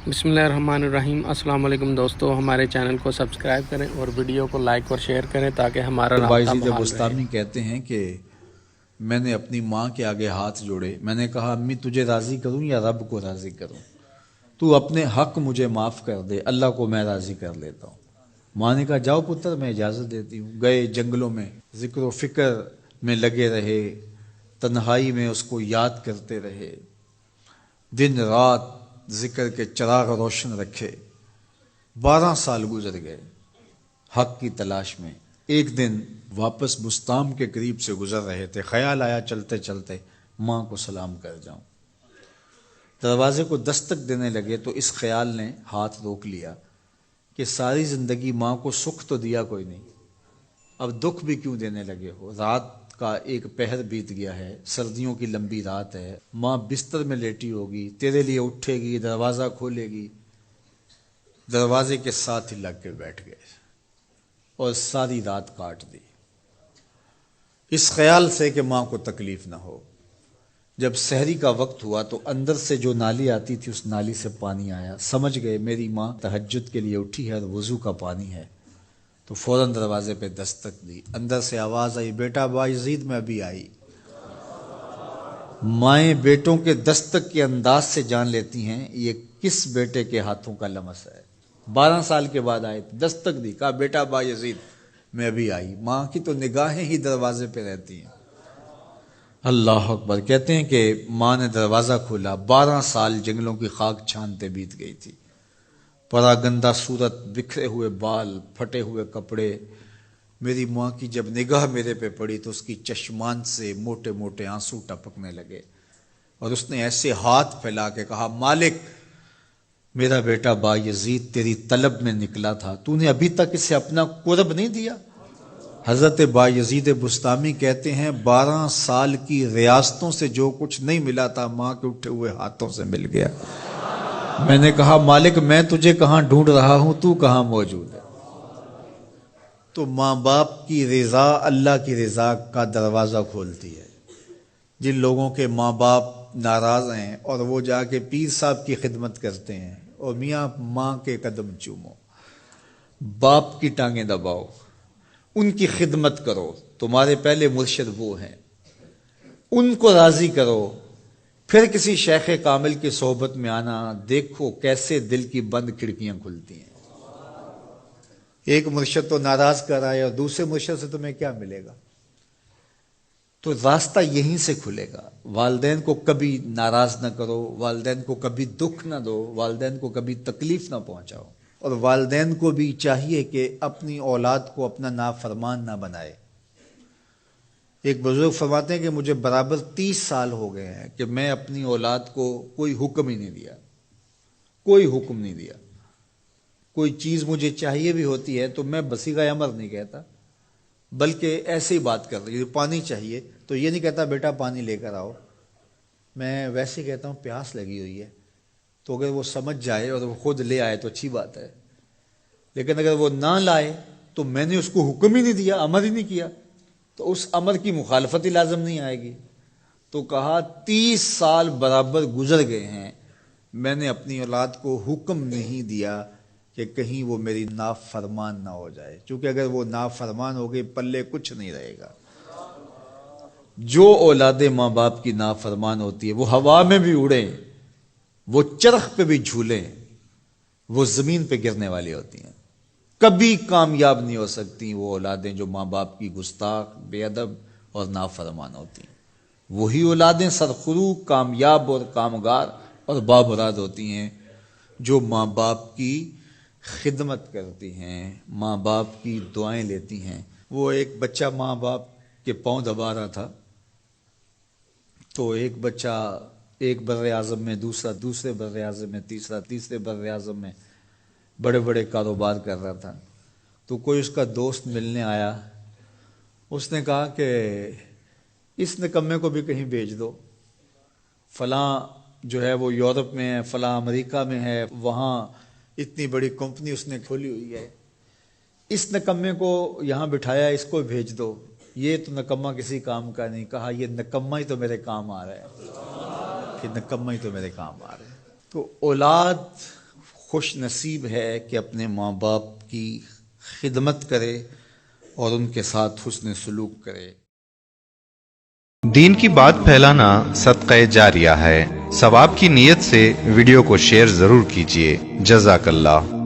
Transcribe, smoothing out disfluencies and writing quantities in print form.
बिस्मिल्लाहिर्रहमानिर्रहीम। अस्सलाम वालेकुम दोस्तों, हमारे चैनल को सब्सक्राइब करें और वीडियो को लाइक और शेयर करें ताकि हमारा राब्ता बायज़ीद बहाल बुस्तामी रहे। कहते हैं कि मैंने अपनी माँ के आगे हाथ जोड़े, मैंने कहा अम्मी तुझे राज़ी करूँ या रब को राज़ी करूँ, तू अपने हक़ मुझे माफ़ कर दे, अल्लाह को मैं राज़ी कर लेता हूँ। माँ ने कहा जाओ पुत्र मैं इजाज़त देती हूँ। गए जंगलों में ज़िक्र व फ़िक्र में लगे रहे, तन्हाई में उसको याद करते रहे, दिन रात ज़िक्र के चिराग रोशन रखे। 12 साल गुजर गए हक़ की तलाश में। एक दिन वापस बुस्ताम के करीब से गुजर रहे थे, ख्याल आया चलते चलते माँ को सलाम कर जाऊं। दरवाजे को दस्तक देने लगे तो इस ख्याल ने हाथ रोक लिया कि सारी जिंदगी माँ को सुख तो दिया कोई नहीं, अब दुख भी क्यों देने लगे हो। रात का एक पहर बीत गया है, सर्दियों की लंबी रात है, माँ बिस्तर में लेटी होगी, तेरे लिए उठेगी, दरवाज़ा खोलेगी। दरवाजे के साथ ही लग के बैठ गए और सारी रात काट दी इस ख्याल से कि माँ को तकलीफ ना हो। जब सहरी का वक्त हुआ तो अंदर से जो नाली आती थी उस नाली से पानी आया। समझ गए मेरी माँ तहज्जुद के लिए उठी है और वज़ू का पानी है, तो फौरन दरवाजे पे दस्तक दी। अंदर से आवाज़ आई बेटा बायज़ीद में अभी आई। माएँ बेटों के दस्तक के अंदाज से जान लेती हैं ये किस बेटे के हाथों का लमस है। 12 साल के बाद आए, दस्तक दी, कहा बेटा बायज़ीद मैं अभी आई। माँ की तो निगाहें ही दरवाजे पे रहती हैं। अल्लाह अकबर। कहते हैं कि माँ ने दरवाज़ा खोला, 12 साल जंगलों की खाक छानते बीत गई थी। परागंदा सूरत, बिखरे हुए बाल, फटे हुए कपड़े। मेरी माँ की जब निगाह मेरे पे पड़ी तो उसकी चश्मान से मोटे मोटे आंसू टपकने लगे और उसने ऐसे हाथ फैला के कहा मालिक मेरा बेटा बायज़ीद तेरी तलब में निकला था, तूने अभी तक इसे अपना कुर्ब नहीं दिया। हज़रत बायज़ीद बुस्तामी कहते हैं 12 साल की रियासतों से जो कुछ नहीं मिला था माँ के उठे हुए हाथों से मिल गया। मैंने कहा मालिक मैं तुझे कहाँ ढूंढ रहा हूं, तू कहाँ मौजूद है। तो माँ बाप की रिजा अल्लाह की रिजा का दरवाज़ा खोलती है। जिन लोगों के माँ बाप नाराज़ हैं और वो जाके पीर साहब की खिदमत करते हैं और मियाँ माँ के कदम चूमो, बाप की टांगें दबाओ, उनकी खिदमत करो, तुम्हारे पहले मुर्शिद वो हैं, उनको राज़ी करो, फिर किसी शेख कामिल की सोहबत में आना, देखो कैसे दिल की बंद खिड़कियां खुलती हैं। एक मुर्शिद तो नाराज कर आए और दूसरे मुर्शिद से तुम्हें क्या मिलेगा, तो रास्ता यहीं से खुलेगा। वालिदैन को कभी नाराज ना करो, वालिदैन को कभी दुख ना दो, वालिदैन को कभी तकलीफ ना पहुंचाओ। और वालिदैन को भी चाहिए कि अपनी औलाद को अपना नाफरमान ना बनाए। एक बुजुर्ग फरमाते हैं कि मुझे बराबर 30 साल हो गए हैं कि मैं अपनी औलाद को कोई हुक्म ही नहीं दिया, कोई हुक्म नहीं दिया। कोई चीज़ मुझे चाहिए भी होती है तो मैं बसीगा अमर नहीं कहता, बल्कि ऐसे ही बात कर रही, पानी चाहिए तो ये नहीं कहता बेटा पानी लेकर आओ, मैं वैसे ही कहता हूँ प्यास लगी हुई है, तो अगर वो समझ जाए और वो खुद ले आए तो अच्छी बात है। लेकिन अगर वो ना लाए तो मैंने उसको हुक्म ही नहीं दिया, अमर ही नहीं किया, तो उस अमर की मुखालफत ही लाजम नहीं आएगी। तो कहा 30 साल बराबर गुजर गए हैं, मैंने अपनी औलाद को हुक्म नहीं दिया कि कहीं वो मेरी नाफरमान ना हो जाए, क्योंकि अगर वो नाफरमान हो गई पल्ले कुछ नहीं रहेगा। जो औलादे माँ बाप की नाफरमान होती है वो हवा में भी उड़े, वो चरख पे भी झूले, वो जमीन पे गिरने वाली होती हैं, कभी कामयाब नहीं हो सकती वो औलादें जो माँ बाप की गुस्ताख, बेअदब और नाफरमान होती हैं। वही औलादें सरखुरू, कामयाब और कामगार और बाबराद होती हैं जो माँ बाप की खिदमत करती हैं, माँ बाप की दुआएं लेती हैं। वो एक बच्चा माँ बाप के पाँव दबा रहा था, तो एक बच्चा एक बर्रे आज़म में, दूसरा दूसरे बर्रे आज़म में, तीसरा तीसरे बर्रे आज़म में बड़े बड़े कारोबार कर रहा था। तो कोई उसका दोस्त मिलने आया, उसने कहा कि इस निकम्मे को भी कहीं भेज दो, फलां जो है वो यूरोप में है, फलां अमेरिका में है, वहाँ इतनी बड़ी कंपनी उसने खोली हुई है, इस निकम्मे को यहाँ बिठाया, इसको भेज दो, ये तो निकम्मा किसी काम का नहीं। कहा ये निकम्मा ही तो मेरे काम आ रहा है, कि निकम्मा ही तो मेरे काम आ रहा है। तो औलाद خوش نصیب ہے کہ اپنے ماں باپ کی خدمت کرے اور ان کے ساتھ حسن سلوک کرے۔ دین کی بات پھیلانا صدقہ جاریہ ہے۔ ثواب کی نیت سے ویڈیو کو شیئر ضرور کیجیے۔ جزاک اللہ۔